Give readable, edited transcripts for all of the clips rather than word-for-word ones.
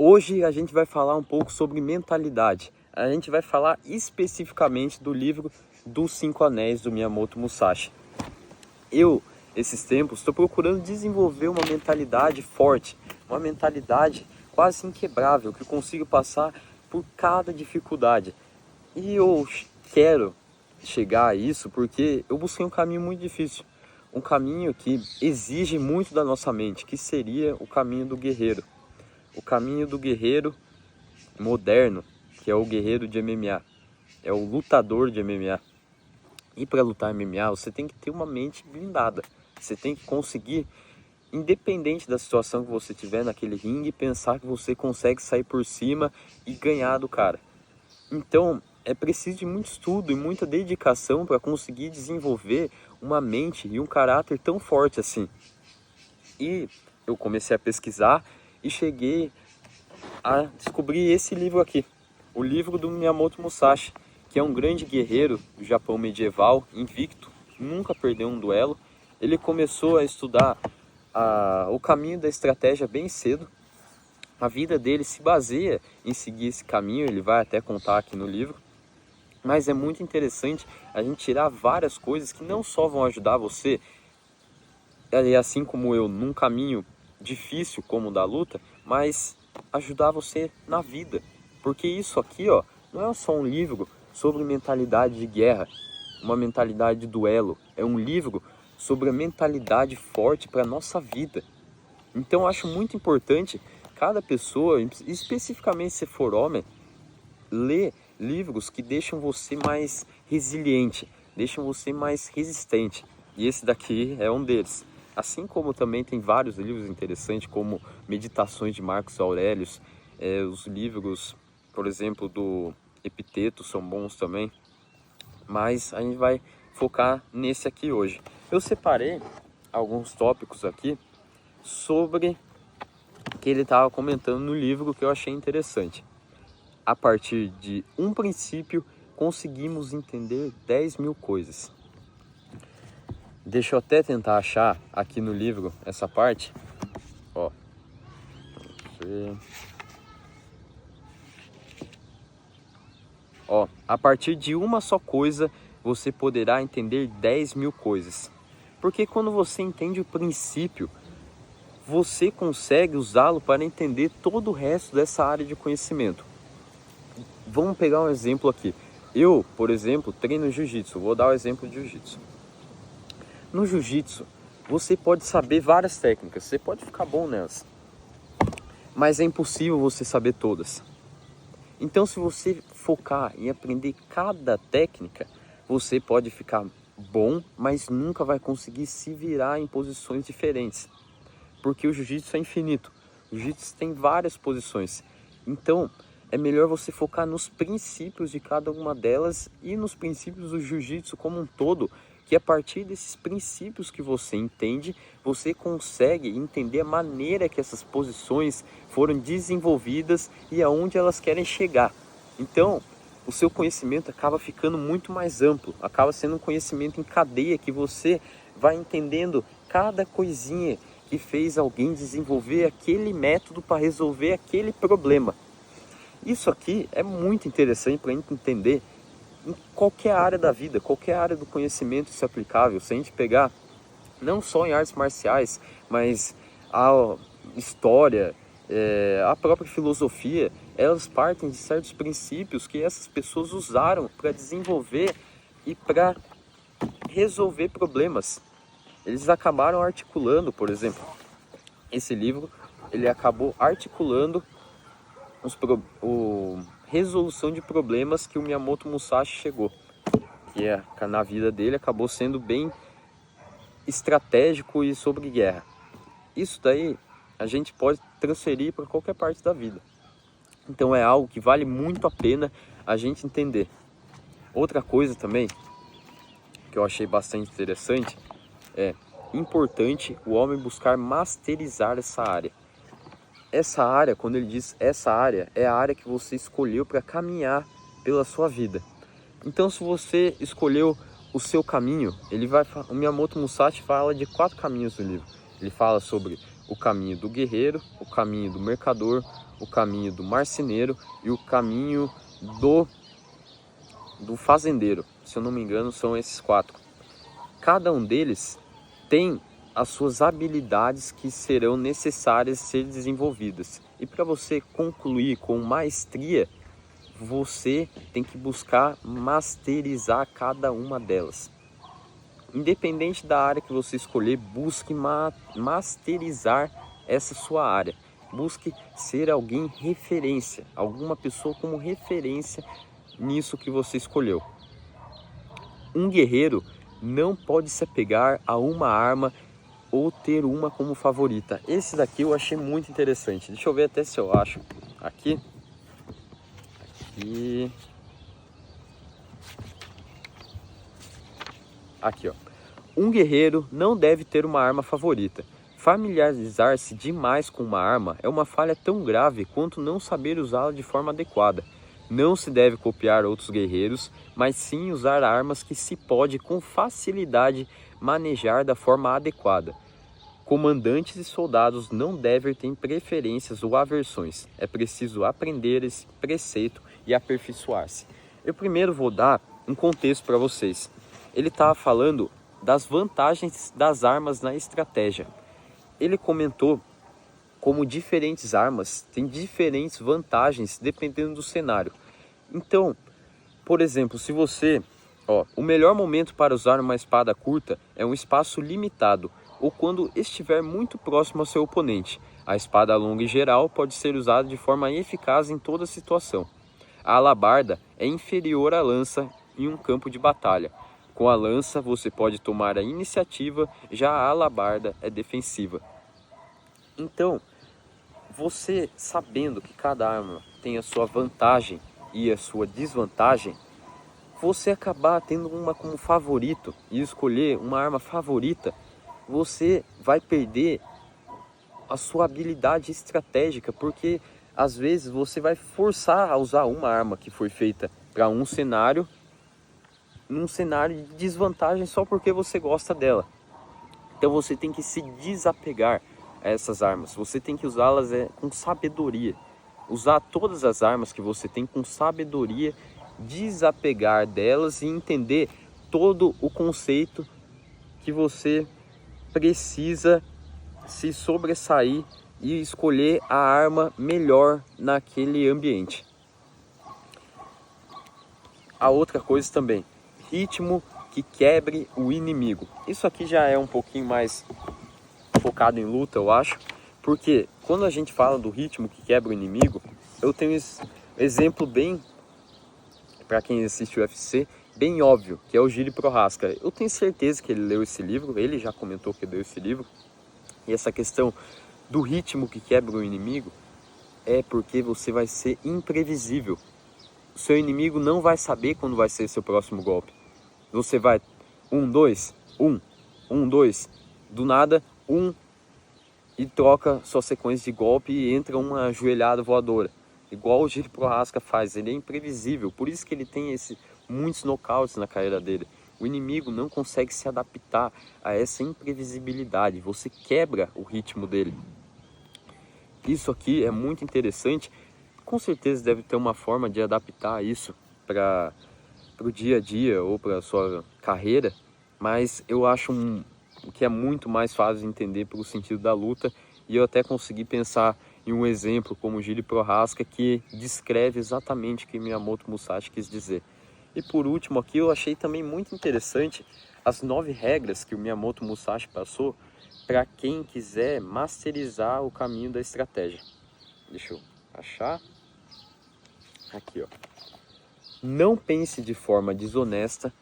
Hoje a gente vai falar um pouco sobre mentalidade. A gente vai falar especificamente do livro dos 5 Anéis do Miyamoto Musashi. Esses tempos, estou procurando desenvolver uma mentalidade forte, uma mentalidade quase inquebrável, que eu consiga passar por cada dificuldade. E eu quero chegar a isso porque eu busquei um caminho muito difícil, um caminho que exige muito da nossa mente, que seria o caminho do guerreiro. O caminho do guerreiro moderno, que é o guerreiro de MMA, é o lutador de MMA. E para lutar MMA, você tem que ter uma mente blindada. Você tem que conseguir, independente da situação que você tiver naquele ringue, pensar que você consegue sair por cima e ganhar do cara. Então, é preciso de muito estudo e muita dedicação para conseguir desenvolver uma mente e um caráter tão forte assim. E eu comecei a pesquisar e cheguei a descobrir esse livro aqui, o livro do Miyamoto Musashi, que é um grande guerreiro do Japão medieval, invicto, nunca perdeu um duelo. Ele começou a estudar o caminho da estratégia bem cedo. A vida dele se baseia em seguir esse caminho, ele vai até contar aqui no livro. Mas é muito interessante a gente tirar várias coisas que não só vão ajudar você, assim como eu, num caminho difícil como o da luta, mas ajudar você na vida. Porque isso aqui, ó, não é só um livro sobre mentalidade de guerra, uma mentalidade de duelo. É um livro sobre a mentalidade forte para a nossa vida. Então eu acho muito importante cada pessoa, especificamente se for homem, ler livros que deixam você mais resiliente, deixam você mais resistente. E esse daqui é um deles. Assim como também tem vários livros interessantes, como Meditações de Marcos Aurelius, os livros, por exemplo, do Epiteto são bons também. Mas a gente vai focar nesse aqui hoje. Eu separei alguns tópicos aqui sobre que ele estava comentando no livro que eu achei interessante. A partir de um princípio, conseguimos entender 10.000 coisas. Deixa eu até tentar achar aqui no livro essa parte. Ó. Ó, a partir de uma só coisa, você poderá entender 10.000 coisas. Porque quando você entende o princípio, você consegue usá-lo para entender todo o resto dessa área de conhecimento. Vamos pegar um exemplo aqui. Eu, por exemplo, treino jiu-jitsu. Vou dar o exemplo de jiu-jitsu. No jiu-jitsu, você pode saber várias técnicas, você pode ficar bom nelas, mas é impossível você saber todas. Então, se você focar em aprender cada técnica, você pode ficar bom, mas nunca vai conseguir se virar em posições diferentes, porque o jiu-jitsu é infinito. O jiu-jitsu tem várias posições. Então, é melhor você focar nos princípios de cada uma delas e nos princípios do jiu-jitsu como um todo, que a partir desses princípios que você entende, você consegue entender a maneira que essas posições foram desenvolvidas e aonde elas querem chegar. Então, o seu conhecimento acaba ficando muito mais amplo, acaba sendo um conhecimento em cadeia que você vai entendendo cada coisinha que fez alguém desenvolver aquele método para resolver aquele problema. Isso aqui é muito interessante para a gente entender em qualquer área da vida, qualquer área do conhecimento isso é aplicável. Se a gente pegar não só em artes marciais, mas a história, a própria filosofia, elas partem de certos princípios que essas pessoas usaram para desenvolver e para resolver problemas. Eles acabaram articulando, por exemplo, esse livro, ele acabou articulando resolução de problemas que o Miyamoto Musashi chegou, que na vida dele acabou sendo bem estratégico e sobre guerra. Isso daí a gente pode transferir para qualquer parte da vida. Então é algo que vale muito a pena a gente entender. Outra coisa também que eu achei bastante interessante é importante o homem buscar masterizar essa área. Essa área, quando ele diz essa área, é a área que você escolheu para caminhar pela sua vida. Então, se você escolheu o seu caminho, o Miyamoto Musashi fala de 4 caminhos no livro. Ele fala sobre o caminho do guerreiro, o caminho do mercador, o caminho do marceneiro e o caminho do fazendeiro. Se eu não me engano, são esses 4. Cada um deles tem as suas habilidades que serão necessárias ser desenvolvidas. E para você concluir com maestria, você tem que buscar masterizar cada uma delas. Independente da área que você escolher, busque masterizar essa sua área. Busque ser alguém referência, alguma pessoa como referência nisso que você escolheu. Um guerreiro não pode se apegar a uma arma ou ter uma como favorita. Esse daqui eu achei muito interessante. Deixa eu ver até se eu acho. Aqui. Aqui, ó. Um guerreiro não deve ter uma arma favorita. Familiarizar-se demais com uma arma é uma falha tão grave quanto não saber usá-la de forma adequada. Não se deve copiar outros guerreiros, mas sim usar armas que se pode com facilidade manejar da forma adequada. Comandantes e soldados não devem ter preferências ou aversões. É preciso aprender esse preceito e aperfeiçoar-se. Eu primeiro vou dar um contexto para vocês. Ele estava falando das vantagens das armas na estratégia. Ele comentou como diferentes armas têm diferentes vantagens dependendo do cenário. Então, por exemplo, se você... o melhor momento para usar uma espada curta é um espaço limitado ou quando estiver muito próximo ao seu oponente. A espada longa em geral pode ser usada de forma eficaz em toda situação. A alabarda é inferior à lança em um campo de batalha. Com a lança você pode tomar a iniciativa, já a alabarda é defensiva. Então, você sabendo que cada arma tem a sua vantagem e a sua desvantagem, você acabar tendo uma como favorito e escolher uma arma favorita, você vai perder a sua habilidade estratégica, porque às vezes você vai forçar a usar uma arma que foi feita para um cenário, num cenário de desvantagem só porque você gosta dela. Então você tem que se desapegar a essas armas, você tem que usá-las com sabedoria, usar todas as armas que você tem com sabedoria, desapegar delas e entender todo o conceito que você precisa se sobressair e escolher a arma melhor naquele ambiente. A outra coisa também, ritmo que quebre o inimigo. Isso aqui já é um pouquinho mais focado em luta, eu acho, porque quando a gente fala do ritmo que quebra o inimigo, eu tenho esse exemplo bem, para quem assiste o UFC, bem óbvio, que é o Jiri Prochazka. Eu tenho certeza que ele leu esse livro, ele já comentou que leu esse livro, e essa questão do ritmo que quebra o inimigo é porque você vai ser imprevisível. O seu inimigo não vai saber quando vai ser seu próximo golpe. Você vai 1, 2, 1, 1, 2, do nada 1 e troca sua sequência de golpe e entra uma joelhada voadora. Igual o Jiri Prochazka faz, ele é imprevisível, por isso que ele tem muitos nocautes na carreira dele. O inimigo não consegue se adaptar a essa imprevisibilidade, você quebra o ritmo dele. Isso aqui é muito interessante, com certeza deve ter uma forma de adaptar isso para o dia a dia ou para a sua carreira, mas eu acho que é muito mais fácil de entender pelo sentido da luta, e eu até consegui pensar em um exemplo como o Jiri Prochazka que descreve exatamente o que Miyamoto Musashi quis dizer. E por último aqui eu achei também muito interessante as 9 regras que o Miyamoto Musashi passou para quem quiser masterizar o caminho da estratégia. Deixa eu achar. Aqui, ó. Não pense de forma desonesta.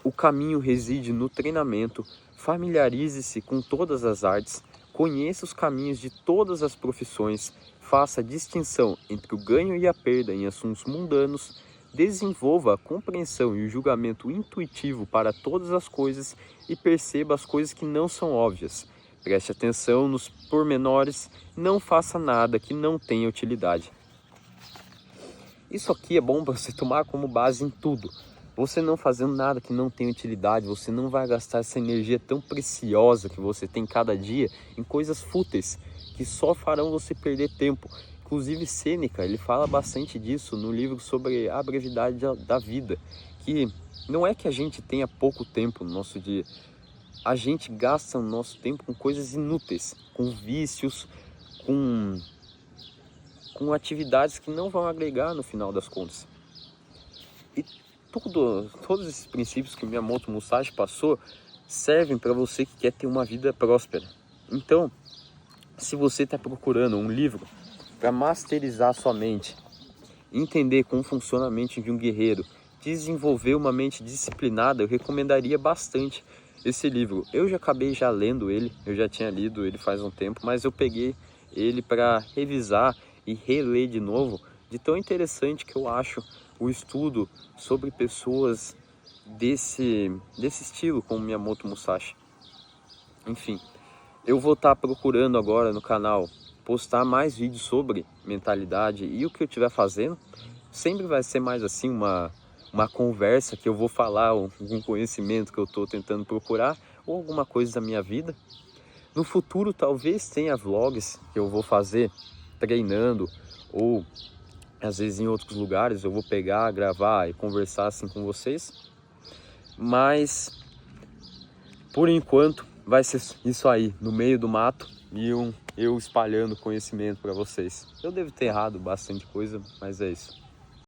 O caminho reside no treinamento. Familiarize-se com todas as artes. Conheça os caminhos de todas as profissões. Faça a distinção entre o ganho e a perda em assuntos mundanos. Desenvolva a compreensão e o julgamento intuitivo para todas as coisas e perceba as coisas que não são óbvias. Preste atenção nos pormenores, não faça nada que não tenha utilidade. Isso aqui é bom para você tomar como base em tudo. Você não fazendo nada que não tem utilidade, você não vai gastar essa energia tão preciosa que você tem cada dia em coisas fúteis, que só farão você perder tempo. Inclusive Sêneca, ele fala bastante disso no livro sobre a brevidade da vida, que não é que a gente tenha pouco tempo no nosso dia, a gente gasta o nosso tempo com coisas inúteis, com vícios, com atividades que não vão agregar no final das contas. E todos esses princípios que Miyamoto Musashi passou servem para você que quer ter uma vida próspera. Então, se você está procurando um livro para masterizar sua mente, entender como funciona a mente de um guerreiro, desenvolver uma mente disciplinada, eu recomendaria bastante esse livro. Eu já acabei lendo ele, eu já tinha lido ele faz um tempo, mas eu peguei ele para revisar e reler de novo, de tão interessante que eu acho o estudo sobre pessoas desse estilo, como Miyamoto Musashi. Enfim, eu vou estar procurando agora no canal postar mais vídeos sobre mentalidade, e o que eu estiver fazendo sempre vai ser mais assim uma conversa que eu vou falar, algum conhecimento que eu estou tentando procurar, ou alguma coisa da minha vida. No futuro talvez tenha vlogs que eu vou fazer treinando, ou às vezes em outros lugares eu vou pegar, gravar e conversar assim com vocês. Mas por enquanto vai ser isso aí, no meio do mato, e eu espalhando conhecimento para vocês. Eu devo ter errado bastante coisa, mas é isso.